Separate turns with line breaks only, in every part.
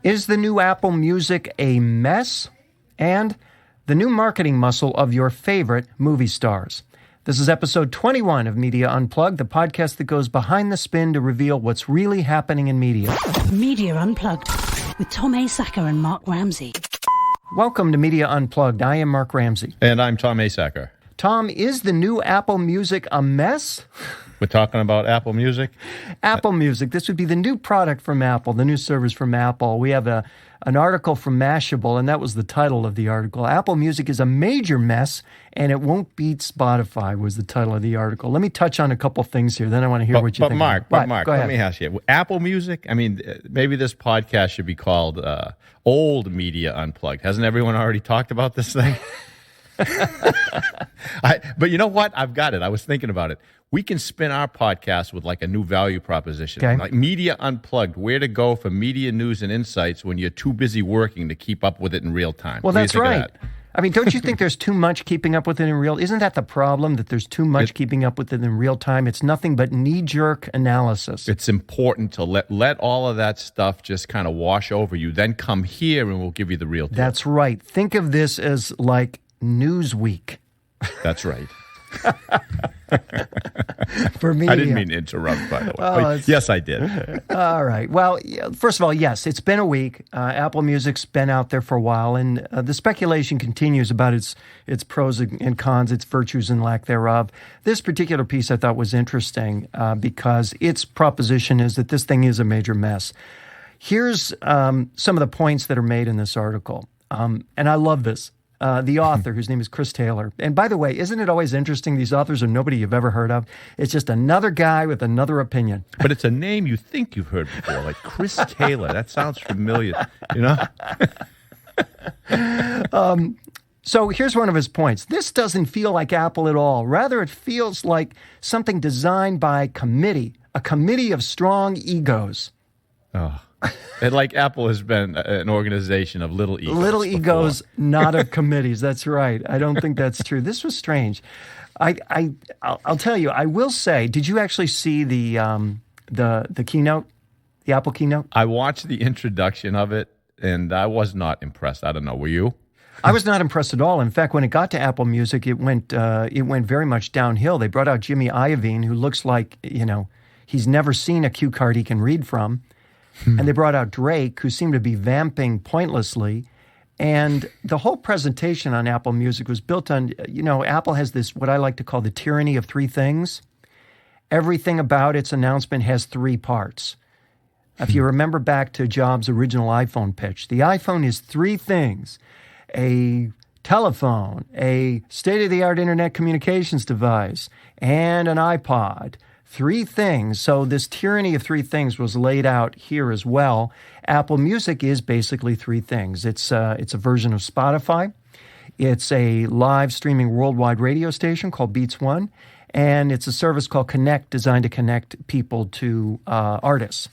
Is the new Apple Music a mess? And the new marketing muscle of your favorite movie stars. This is episode 21 of Media Unplugged, the podcast that goes behind the spin to reveal what's really happening in media.
Media Unplugged with Tom Asacker and Mark Ramsey.
Welcome to Media Unplugged. I am Mark Ramsey.
And I'm Tom Asacker.
Tom, is the new Apple Music a mess?
We're talking about Apple Music?
Apple Music. This would be the new product from Apple, the new service from Apple. We have an article from Mashable, and that was the title of the article. Apple Music is a major mess, and it won't beat Spotify was the title of the article. Let me touch on a couple things here, then I want to hear what you think.
Mark,
Go ahead.
let me ask you. Apple Music, I mean, maybe this podcast should be called Old Media Unplugged. Hasn't everyone already talked about this thing? But you know what? I've got it. I was thinking about it. We can spin our podcast with like a new value proposition.
Okay.
Like Media Unplugged, where to go for media news and insights when you're too busy working to keep up with it in real time.
Well, that's right. I mean, don't you think there's too much keeping up with it in real? Isn't that the problem, that there's too much keeping up with it in real time? It's nothing but knee-jerk analysis.
It's important to let all of that stuff just kind of wash over you. Then come here and we'll give you the real deal.
That's right. Think of this as like Newsweek.
That's right.
For me,
I didn't mean to interrupt, by the way. Yes, I did.
All right. Well, first of all, yes, it's been a week. Apple Music's been out there for a while, and the speculation continues about its pros and cons, its virtues and lack thereof. This particular piece I thought was interesting because its proposition is that this thing is a major mess. Here's some of the points that are made in this article, and I love this. The author, whose name is Chris Taylor. And by the way, isn't it always interesting? These authors are nobody you've ever heard of. It's just another guy with another opinion.
But it's a name you think you've heard before, like Chris Taylor. That sounds familiar, you know?
So here's one of his points. This doesn't feel like Apple at all. Rather, it feels like something designed by a committee of strong egos.
Oh. And like Apple has been an organization of little egos.
Little egos, not of committees. That's right. I don't think that's true. This was strange. I'll tell you. I will say. Did you actually see the keynote, the Apple keynote?
I watched the introduction of it, and I was not impressed. I don't know. Were you?
I was not impressed at all. In fact, when it got to Apple Music, it went very much downhill. They brought out Jimmy Iovine, who looks like he's never seen a cue card he can read from. And they brought out Drake, who seemed to be vamping pointlessly. And the whole presentation on Apple Music was built on, Apple has this, what I like to call the tyranny of three things. Everything about its announcement has three parts. If you remember back to Jobs' original iPhone pitch, the iPhone is three things: a telephone, a state-of-the-art internet communications device, and an iPod. Three things. So this tyranny of three things was laid out here as well. Apple Music is basically three things. It's a version of Spotify. It's a live streaming worldwide radio station called Beats One. And it's a service called Connect, designed to connect people to artists.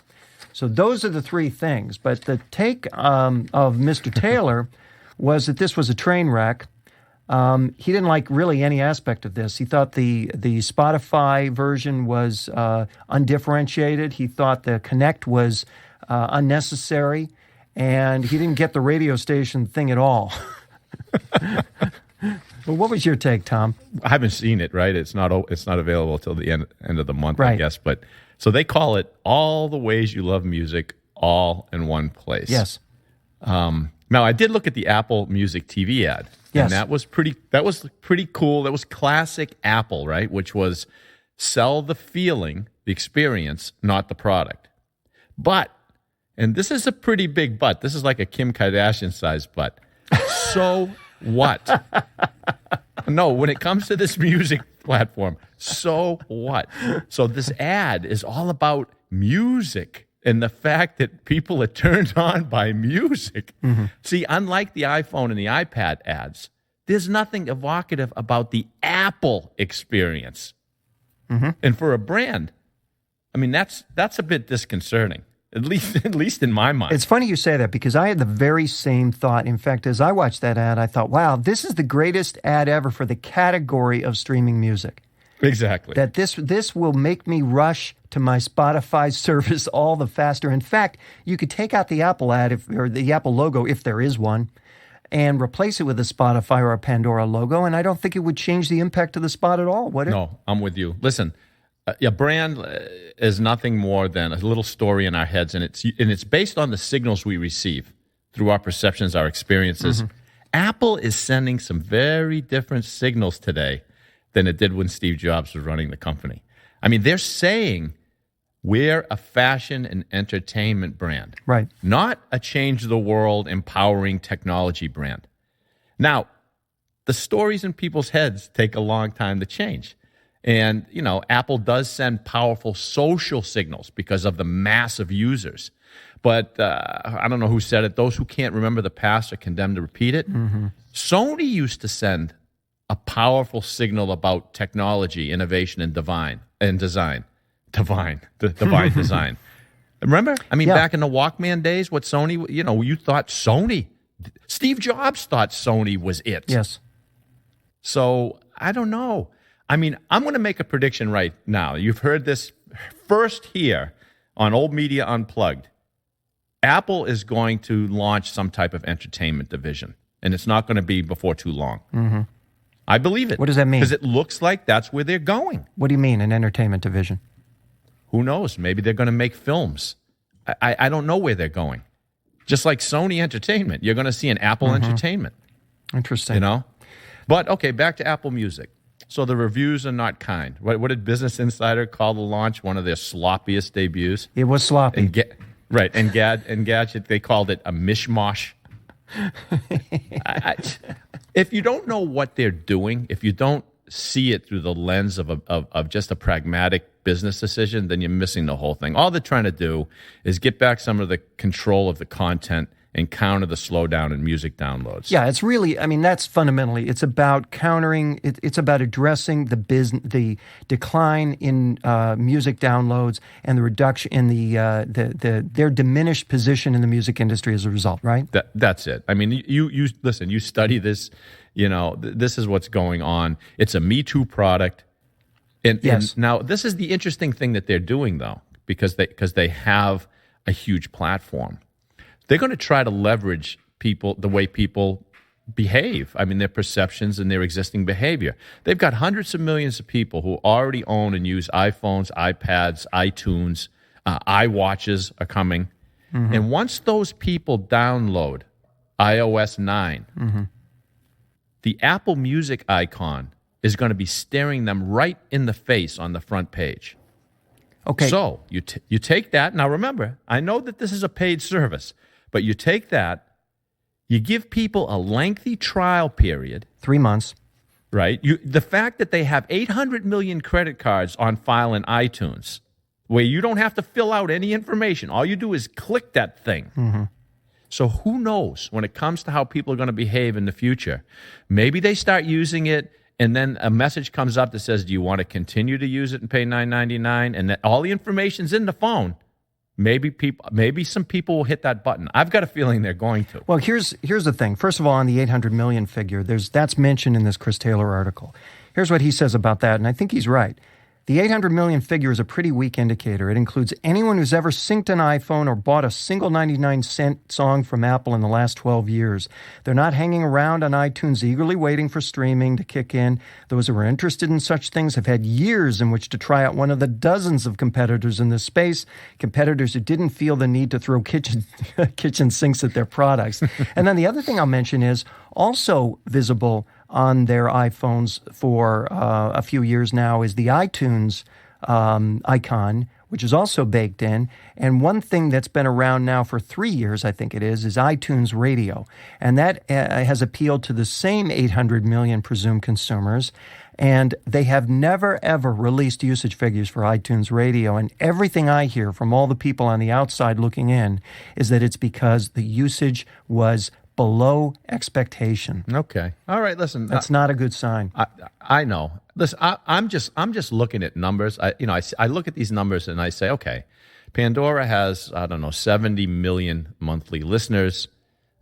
So those are the three things. But the take of Mr. Taylor was that this was a train wreck. He didn't like really any aspect of this. He thought the Spotify version was undifferentiated. He thought the Connect was unnecessary, and he didn't get the radio station thing at all. Well, what was your take, Tom?
I haven't seen it. Right, it's not available till the end of the month,
right.
I guess. But so they call it All the Ways You Love Music, all in one place.
Yes.
Now I did look at the Apple Music TV ad.
Yes.
And that was pretty cool. That was classic Apple, right? Which was sell the feeling, the experience, not the product. But, and this is a pretty big but. This is like a Kim Kardashian-sized but. So what? No, when it comes to this music platform, so what? So this ad is all about music and the fact that people are turned on by music. Mm-hmm. See, unlike the iPhone and the iPad ads, there's nothing evocative about the Apple experience. Mm-hmm. And for a brand, I mean, that's a bit disconcerting, at least in my mind.
It's funny you say that because I had the very same thought. In fact, as I watched that ad, I thought, wow, this is the greatest ad ever for the category of streaming music.
Exactly.
That this will make me rush to my Spotify service all the faster. In fact, you could take out the Apple ad or the Apple logo if there is one, and replace it with a Spotify or a Pandora logo, and I don't think it would change the impact of the spot at all, would it?
No, I'm with you. Listen, a brand is nothing more than a little story in our heads, and it's based on the signals we receive through our perceptions, our experiences. Mm-hmm. Apple is sending some very different signals today than it did when Steve Jobs was running the company. I mean, they're saying we're a fashion and entertainment brand,
right?
Not a change the world, empowering technology brand. Now, the stories in people's heads take a long time to change. And, Apple does send powerful social signals because of the mass of users. But I don't know who said it. Those who can't remember the past are condemned to repeat it. Mm-hmm. Sony used to send a powerful signal about technology, innovation, and divine design. Remember? I mean, back in the Walkman days, what Sony, you thought Sony, Steve Jobs thought Sony was it.
Yes.
So I don't know. I mean, I'm going to make a prediction right now. You've heard this first here on Old Media Unplugged. Apple is going to launch some type of entertainment division, and it's not going to be before too long. Mm-hmm. I believe it.
What does that mean?
Because it looks like that's where they're going.
What do you mean, an entertainment division?
Who knows? Maybe they're going to make films. I don't know where they're going. Just like Sony Entertainment, you're going to see an Apple Entertainment.
Interesting.
But, okay, back to Apple Music. So the reviews are not kind. What did Business Insider call the launch? One of their sloppiest debuts.
It was sloppy.
And Gadget, they called it a mishmash. If you don't know what they're doing, if you don't see it through the lens of just a pragmatic business decision, then you're missing the whole thing. All they're trying to do is get back some of the control of the content and counter the slowdown in music downloads.
Yeah, it's really, that's fundamentally, it's about countering, it's about addressing the decline in music downloads and the reduction in their diminished position in the music industry as a result, right?
That's it. I mean, you listen, you study this, this is what's going on. It's a Me Too product. And now this is the interesting thing that they're doing, though, because they have a huge platform. They're going to try to leverage the way people behave. I mean, their perceptions and their existing behavior. They've got hundreds of millions of people who already own and use iPhones, iPads, iTunes, iWatches are coming. Mm-hmm. And once those people download iOS 9, the Apple Music icon is going to be staring them right in the face on the front page.
Okay.
So you take that. Now remember, I know that this is a paid service, but you take that, you give people a lengthy trial period.
3 months.
Right? The fact that they have 800 million credit cards on file in iTunes, where you don't have to fill out any information. All you do is click that thing. Mm-hmm. So who knows when it comes to how people are going to behave in the future? Maybe they start using it, and then a message comes up that says, do you want to continue to use it and pay $9.99? And that all the information's in the phone. Maybe some people will hit that button. I've got a feeling they're going to.
Well, here's the thing. First of all, on the 800 million figure, that's mentioned in this Chris Taylor article. Here's what he says about that, and I think he's right. The 800 million figure is a pretty weak indicator. It includes anyone who's ever synced an iPhone or bought a single 99-cent song from Apple in the last 12 years. They're not hanging around on iTunes eagerly waiting for streaming to kick in. Those who are interested in such things have had years in which to try out one of the dozens of competitors in this space, competitors who didn't feel the need to throw kitchen sinks at their products. And then the other thing I'll mention is also visible on their iPhones for a few years now is the iTunes icon, which is also baked in. And one thing that's been around now for 3 years, I think it is iTunes Radio. And that has appealed to the same 800 million presumed consumers. And they have never, ever released usage figures for iTunes Radio. And everything I hear from all the people on the outside looking in is that it's because the usage was below expectation.
Okay. All right. Listen,
that's not a good sign.
I know. Listen, I'm just looking at numbers. I look at these numbers and I say, okay, Pandora has 70 million monthly listeners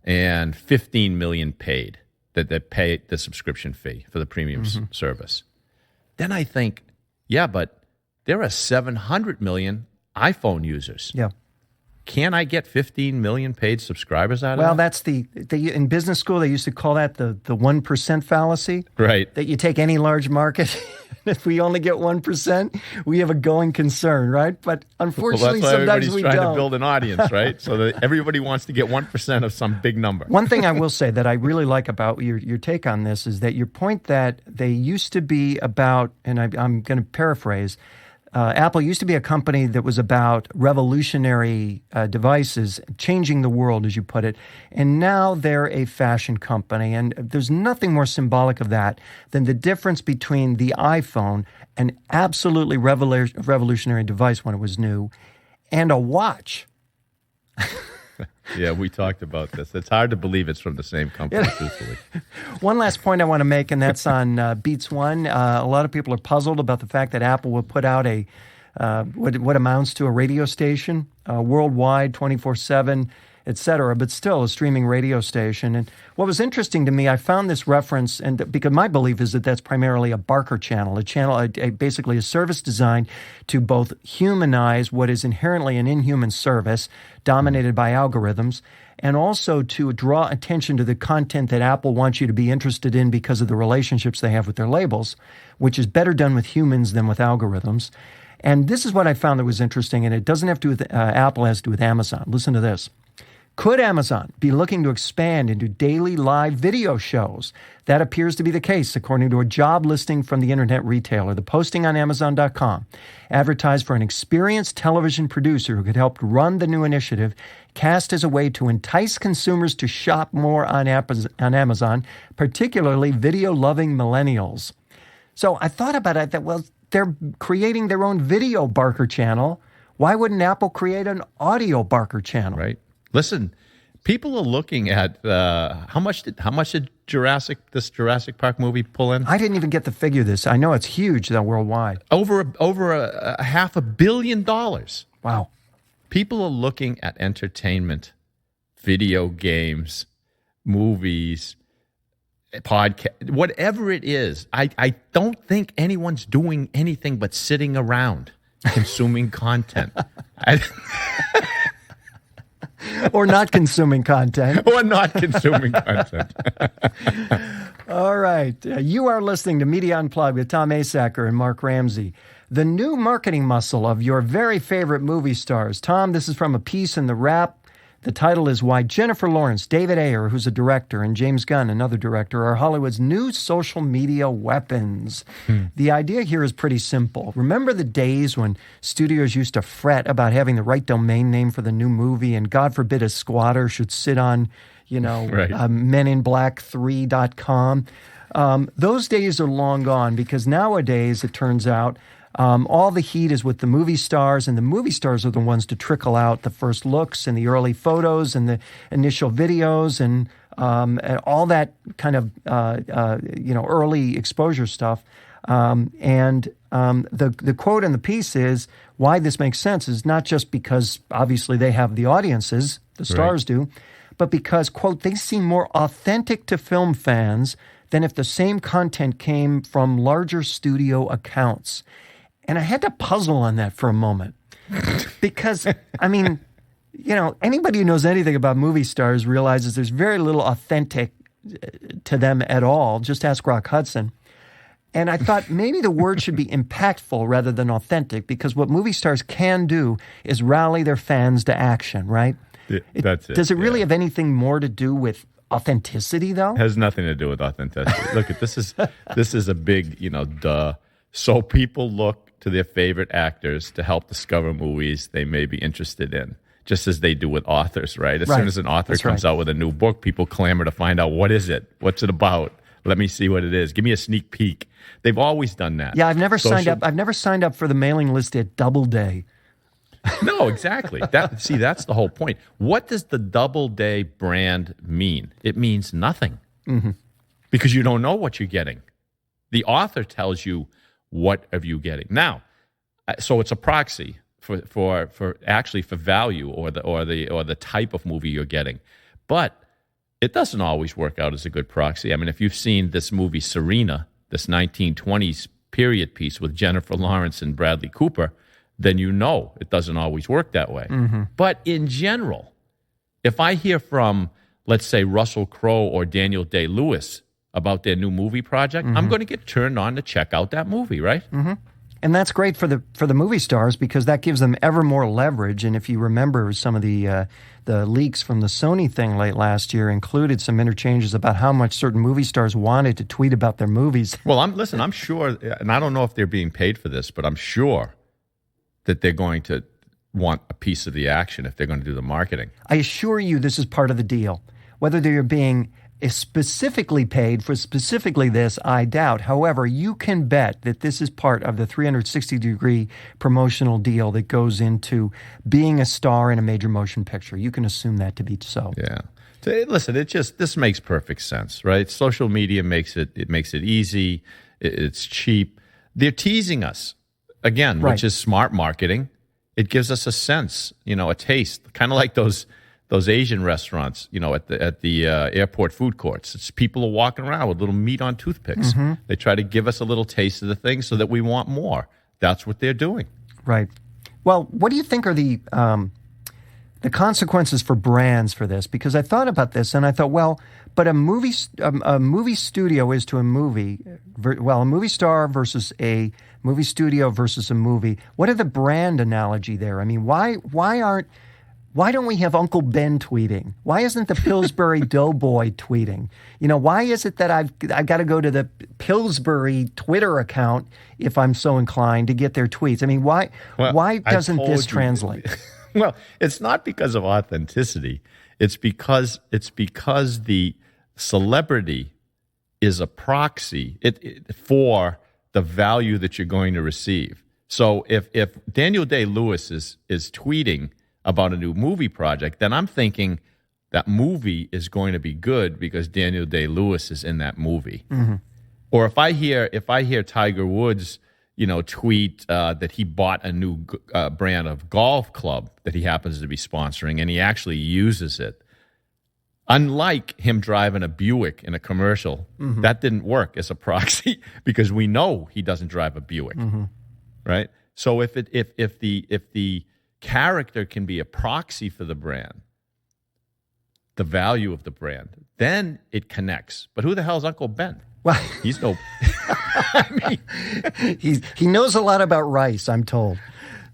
and 15 million paid that pay the subscription fee for the premium service. Then I think, Yeah, but there are 700 million iPhone users.
Yeah.
Can I get 15 million paid subscribers out of
Well,
that?
that's in business school, they used to call that the 1% fallacy.
Right.
That you take any large market. If we only get 1%, we have a going concern, right? But unfortunately,
that's why
sometimes
everybody's
we
trying
don't.
to build an audience, right? So that everybody wants to get 1% of some big number.
One thing I will say that I really like about your take on this is that your point that they used to be about, and I'm going to paraphrase, Apple used to be a company that was about revolutionary devices, changing the world, as you put it, and now they're a fashion company. And there's nothing more symbolic of that than the difference between the iPhone, an absolutely revolutionary device when it was new, and a watch.
Yeah, we talked about this. It's hard to believe it's from the same company, truthfully.
One last point I want to make, and that's on Beats One. A lot of people are puzzled about the fact that Apple will put out a what amounts to a radio station worldwide, 24/7, et cetera, but still a streaming radio station. And what was interesting to me, I found this reference, and because my belief is that that's primarily a Barker channel, basically a service designed to both humanize what is inherently an inhuman service dominated by algorithms, and also to draw attention to the content that Apple wants you to be interested in because of the relationships they have with their labels, which is better done with humans than with algorithms. And this is what I found that was interesting, and it doesn't have to do with Apple, it has to do with Amazon. Listen to this. Could Amazon be looking to expand into daily live video shows? That appears to be the case, according to a job listing from the internet retailer. The posting on Amazon.com advertised for an experienced television producer who could help run the new initiative, cast as a way to entice consumers to shop more on Amazon, particularly video-loving millennials. So I thought about it, that, well, they're creating their own video Barker channel. Why wouldn't Apple create an audio Barker channel?
Right. Listen, people are looking at how much did this Jurassic Park movie pull in?
I didn't even get the figure of this. I know it's huge though worldwide.
Over a $500 million.
Wow.
People are looking at entertainment, video games, movies, podcast, whatever it is. I don't think anyone's doing anything but sitting around consuming content.
Or not consuming content.
Or not consuming content.
All right. You are listening to Media Unplugged with Tom Asacker and Mark Ramsey. The new marketing muscle of your very favorite movie stars. Tom, this is from a piece in The Wrap. The title is Why Jennifer Lawrence, David Ayer, who's a director, and James Gunn, another director, are Hollywood's new social media weapons. The idea here is pretty simple. Remember the days when studios used to fret about having the right domain name for the new movie, and God forbid a squatter should sit on,
Right.
meninblack3.com? Those days are long gone, because nowadays, it turns out, all the heat is with the movie stars, and the movie stars are the ones to trickle out the first looks and the early photos and the initial videos and all that kind of early exposure stuff. The quote in the piece is, why this makes sense is not just because obviously they have the audiences, the stars do, but because, quote, they seem more authentic to film fans than if the same content came from larger studio accounts. And I had to puzzle on that for a moment because, anybody who knows anything about movie stars realizes there's very little authentic to them at all. Just ask Rock Hudson. And I thought maybe the word should be impactful rather than authentic, because what movie stars can do is rally their fans to action, right?
That's it.
Does it really have anything more to do with authenticity, though?
It has nothing to do with authenticity. Look, this is a big, duh. So people look to their favorite actors to help discover movies they may be interested in, just as they do with authors, right? As soon as an author comes out with a new book, people clamor to find out, what is it? What's it about? Let me see what it is. Give me a sneak peek. They've always done that.
Yeah, I've never signed up. I've never signed up for the mailing list at Doubleday.
No, exactly. That's the whole point. What does the Doubleday brand mean? It means nothing, because you don't know what you're getting. The author tells you, what are you getting now? So it's a proxy for value or the type of movie you're getting, but it doesn't always work out as a good proxy. I mean, if you've seen this movie Serena, this 1920s period piece with Jennifer Lawrence and Bradley Cooper, then you know it doesn't always work that way. But in general, if I hear from, let's say, Russell Crowe or Daniel Day-Lewis about their new movie project, I'm going to get turned on to check out that movie, right?
And that's great for the movie stars because that gives them ever more leverage. And if you remember, some of the leaks from the Sony thing late last year included some interchanges about how much certain movie stars wanted to tweet about their movies.
Well, I'm sure, and I don't know if they're being paid for this, but I'm sure that they're going to want a piece of the action if they're going to do the marketing.
I assure you this is part of the deal. Whether they're being specifically paid for specifically this, I doubt. However, you can bet that this is part of the 360-degree promotional deal that goes into being a star in a major motion picture. You can assume that to be so.
Yeah. So, listen, this makes perfect sense, right? Social media makes it easy. It's cheap. They're teasing us again, which is smart marketing. It gives us a sense, a taste, kind of like those Asian restaurants, at the airport food courts. It's people are walking around with little meat on toothpicks. They try to give us a little taste of the thing so that we want more. That's what they're doing. Right.
Well, what do you think are the consequences for brands for this? Because I thought about this and I thought, well, but a movie studio is to a movie. Well, a movie star versus a movie studio versus a movie. What are the brand analogy there? I mean, why don't we have Uncle Ben tweeting? Why isn't the Pillsbury Doughboy tweeting? Why is it that I've got to go to the Pillsbury Twitter account if I'm so inclined to get their tweets? I mean, why doesn't this translate?
Well, it's not because of authenticity. It's because the celebrity is a proxy for the value that you're going to receive. So if Daniel Day-Lewis is tweeting about a new movie project, then I'm thinking that movie is going to be good because Daniel Day-Lewis is in that movie. Or if I hear Tiger Woods, tweet that he bought a new brand of golf club that he happens to be sponsoring, and he actually uses it. Unlike him driving a Buick in a commercial, that didn't work as a proxy because we know he doesn't drive a Buick, right? So if the character can be a proxy for the brand, the value of the brand, then it connects. But who the hell is Uncle Ben?
Well,
he's no.
he knows a lot about rice, I'm told.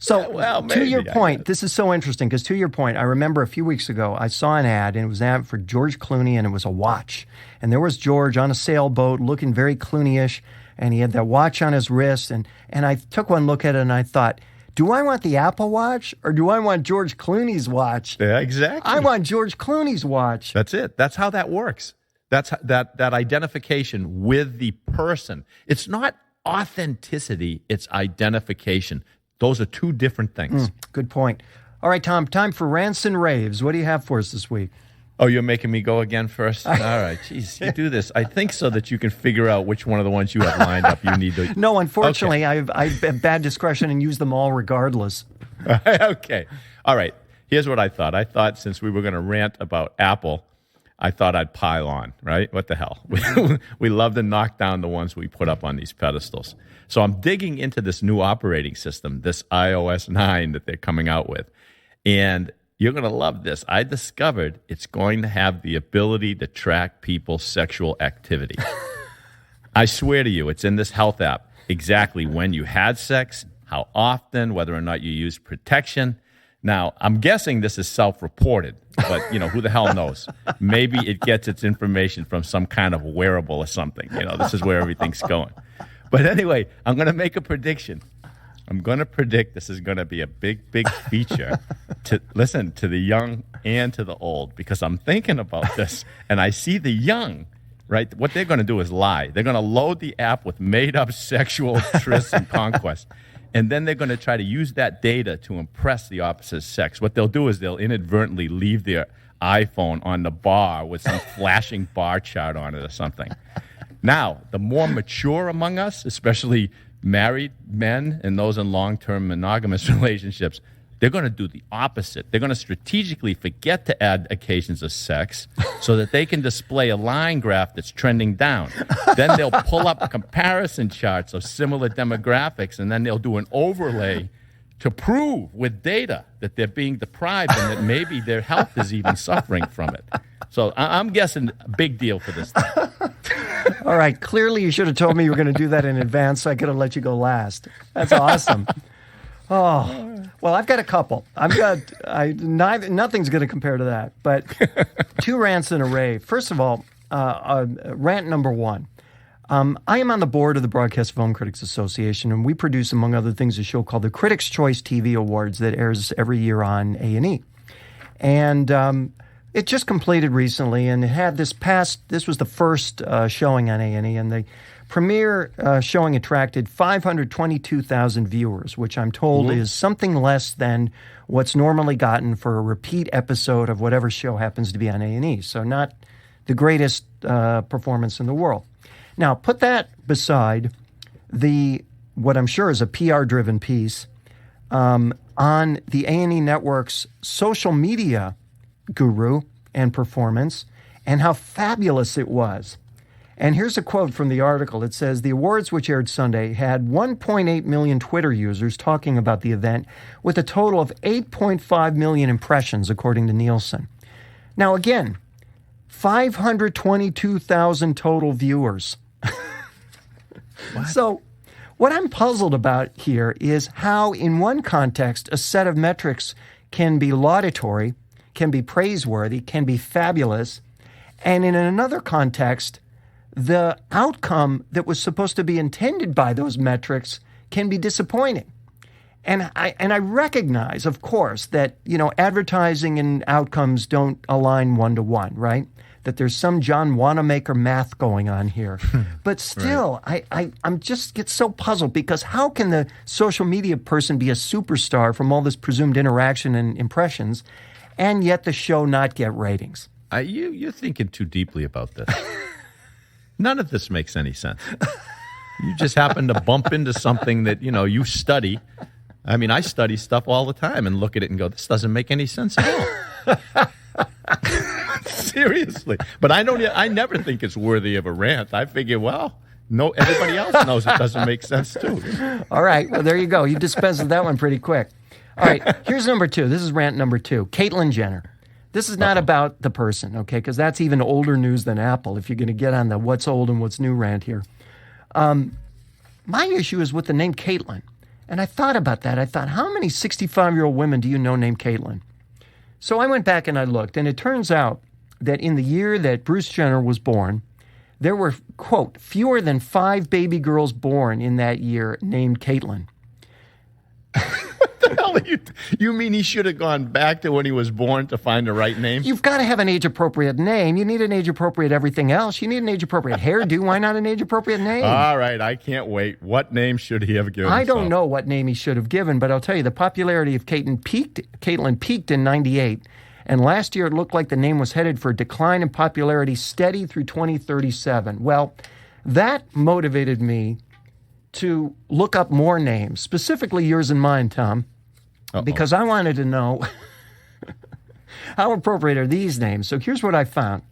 So
to
your point, this is so interesting because to your point, I remember a few weeks ago I saw an ad and it was an ad for George Clooney and it was a watch. And there was George on a sailboat looking very Clooney-ish and he had that watch on his wrist and I took one look at it and I thought, do I want the Apple Watch or do I want George Clooney's watch?
Yeah, exactly.
I want George Clooney's watch.
That's it. That's how that works. That's that identification with the person. It's not authenticity, it's identification. Those are two different things.
Good point. All right, Tom, time for rants and raves. What do you have for us this week?
Oh, you're making me go again first? All right. Jeez, you do this. I think so that you can figure out which one of the ones you have lined up you need to...
No, unfortunately, okay. I have bad discretion and use them all regardless.
Okay. All right. Here's what I thought. I thought since we were going to rant about Apple, I thought I'd pile on, right? What the hell? We love to knock down the ones we put up on these pedestals. So I'm digging into this new operating system, this iOS 9 that they're coming out with. And you're going to love this. I discovered it's going to have the ability to track people's sexual activity. I swear to you, it's in this health app. Exactly when you had sex, how often, whether or not you used protection. Now, I'm guessing this is self-reported, but, who the hell knows? Maybe it gets its information from some kind of wearable or something. This is where everything's going. But anyway, I'm going to make a prediction. I'm going to predict this is going to be a big, big feature to the young and to the old, because I'm thinking about this and I see the young, right? What they're going to do is lie. They're going to load the app with made-up sexual trysts and conquests, and then they're going to try to use that data to impress the opposite sex. What they'll do is they'll inadvertently leave their iPhone on the bar with some flashing bar chart on it or something. Now, the more mature among us, especially married men and those in long-term monogamous relationships, They're going to do the opposite. They're going to strategically forget to add occasions of sex so that they can display a line graph that's trending down. Then they'll pull up comparison charts of similar demographics, and then they'll do an overlay to prove with data that they're being deprived and that maybe their health is even suffering from it. So I'm guessing a big deal for this thing.
All right. Clearly, you should have told me you were going to do that in advance, so I could have let you go last. That's awesome. Oh, well, I've got a couple. Nothing's going to compare to that, but 2 rants and a rave. First of all, rant number 1. I am on the board of the Broadcast Film Critics Association, and we produce, among other things, a show called the Critics' Choice TV Awards that airs every year on A&E. And it just completed recently, and it had this was the first showing on A&E, and the premiere showing attracted 522,000 viewers, which I'm told is something less than what's normally gotten for a repeat episode of whatever show happens to be on A&E. So not the greatest performance in the world. Now, put that beside what I'm sure is a PR-driven piece on the A&E Network's social media guru and performance and how fabulous it was. And here's a quote from the article. It says, the awards, which aired Sunday, had 1.8 million Twitter users talking about the event with a total of 8.5 million impressions, according to Nielsen. Now, again, 522,000 total viewers. So what I'm puzzled about here is how, in one context, a set of metrics can be laudatory, can be praiseworthy, can be fabulous, and in another context, the outcome that was supposed to be intended by those metrics can be disappointing. And I recognize, of course, that, advertising and outcomes don't align one-to-one, right? That there's some John Wanamaker math going on here. But still, right. I'm just get so puzzled because how can the social media person be a superstar from all this presumed interaction and impressions, and yet the show not get ratings?
You're thinking too deeply about this. None of this makes any sense. You just happen to bump into something that, you study. I mean, I study stuff all the time and look at it and go, this doesn't make any sense at all. Seriously. But I never think it's worthy of a rant. I figure, no, everybody else knows it doesn't make sense too.
All right. Well, there you go. You dispensed with that one pretty quick. All right. Here's number 2. This is rant number 2. Caitlyn Jenner. This is not about the person, okay, because that's even older news than Apple, if you're going to get on the what's old and what's new rant here. My issue is with the name Caitlyn. And I thought about that. I thought, how many 65-year-old women do you know named Caitlyn? So I went back and I looked, and it turns out that in the year that Bruce Jenner was born, there were, quote, fewer than 5 baby girls born in that year named Caitlyn.
What the hell are you mean he should have gone back to when he was born to find the right name?
You've got to have an age-appropriate name. You need an age-appropriate everything else. You need an age-appropriate hairdo. Why not an age-appropriate name?
All right, I can't wait. What name should he have given
I
himself?
don't know what name he should have given, but I'll tell you, the popularity of Caitlyn peaked in 98, and last year it looked like the name was headed for a decline in popularity steady through 2037. Well, that motivated me to look up more names, specifically yours and mine, Tom, because I wanted to know how appropriate are these names. So here's what I found.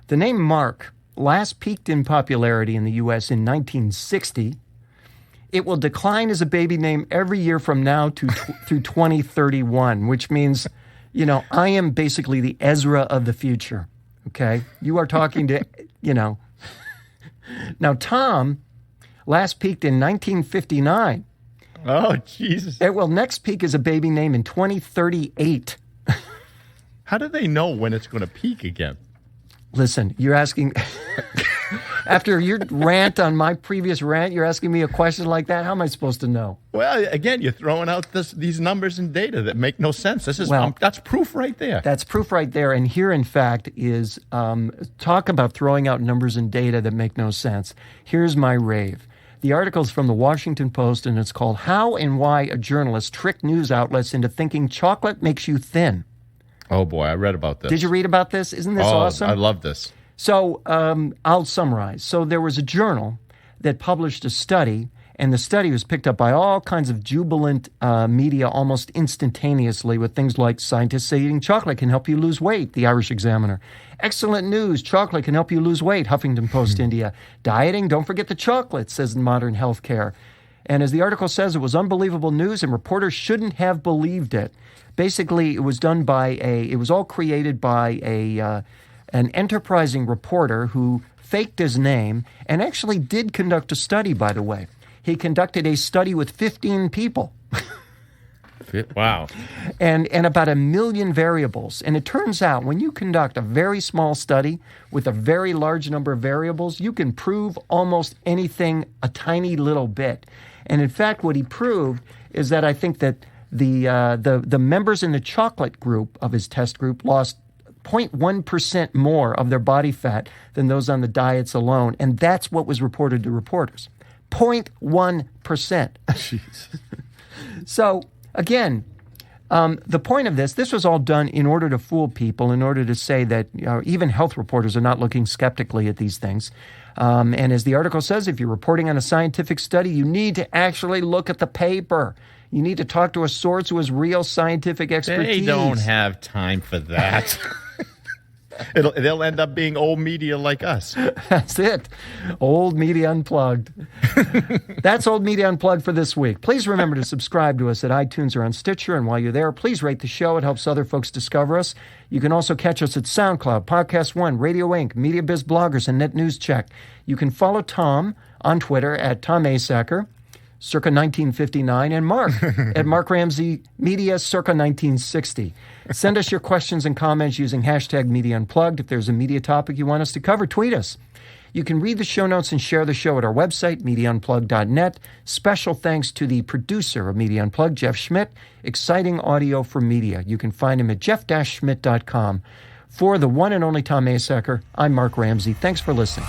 The name Mark last peaked in popularity in the U.S. in 1960. It will decline as a baby name every year from now through 2031, which means, I am basically the Ezra of the future, okay? You are talking to, Now, Tom last peaked in 1959.
Oh, Jesus.
It will next peak as a baby name in 2038.
How do they know when it's going to peak again?
Listen, you're asking... After your rant on my previous rant, you're asking me a question like that? How am I supposed to know?
Well, again, you're throwing out these numbers and data that make no sense. That's proof right there.
That's proof right there. And here, in fact, is talk about throwing out numbers and data that make no sense. Here's my rave. The article's from the Washington Post, and it's called How and Why a Journalist Tricked News Outlets into Thinking Chocolate Makes You Thin.
Oh, boy, I read about this.
Did you read about this? Isn't this awesome?
I love this.
So I'll summarize. So there was a journal that published a study, And the study was picked up by all kinds of jubilant media almost instantaneously with things like scientists say eating chocolate can help you lose weight, the Irish Examiner. Excellent news, chocolate can help you lose weight, Huffington Post, India. Dieting, don't forget the chocolate, says Modern Healthcare. And as the article says, it was unbelievable news and reporters shouldn't have believed it. Basically, it was done by it was all created by an enterprising reporter who faked his name and actually did conduct a study, by the way. He conducted a study with 15 people.
Wow.
And about 1 million variables. And it turns out when you conduct a very small study with a very large number of variables, you can prove almost anything a tiny little bit. And in fact, what he proved is that I think that the members in the chocolate group of his test group lost 0.1% more of their body fat than those on the diets alone. And that's what was reported to reporters. 0.1%.
Jeez.
So, again, the point of this was all done in order to fool people, in order to say that even health reporters are not looking skeptically at these things. And as the article says, if you're reporting on a scientific study, you need to actually look at the paper. You need to talk to a source who has real scientific expertise.
They don't have time for that. They'll end up being old media like us.
That's it. Old Media Unplugged. That's Old Media Unplugged for this week. Please remember to subscribe to us at iTunes or on Stitcher. And while you're there, please rate the show. It helps other folks discover us. You can also catch us at SoundCloud, Podcast One, Radio Inc., Media Biz Bloggers, and Net News Check. You can follow Tom on Twitter at Tom Asacker, circa 1959, and Mark at Mark Ramsey Media, circa 1960. Send us your questions and comments using hashtag Media Unplugged. If there's a media topic you want us to cover, tweet us. You can read the show notes and share the show at our website, MediaUnplugged.net. Special thanks to the producer of Media Unplugged, Jeff Schmidt. Exciting audio for media. You can find him at jeff-schmidt.com. For the one and only Tom Asacker, I'm Mark Ramsey. Thanks for listening.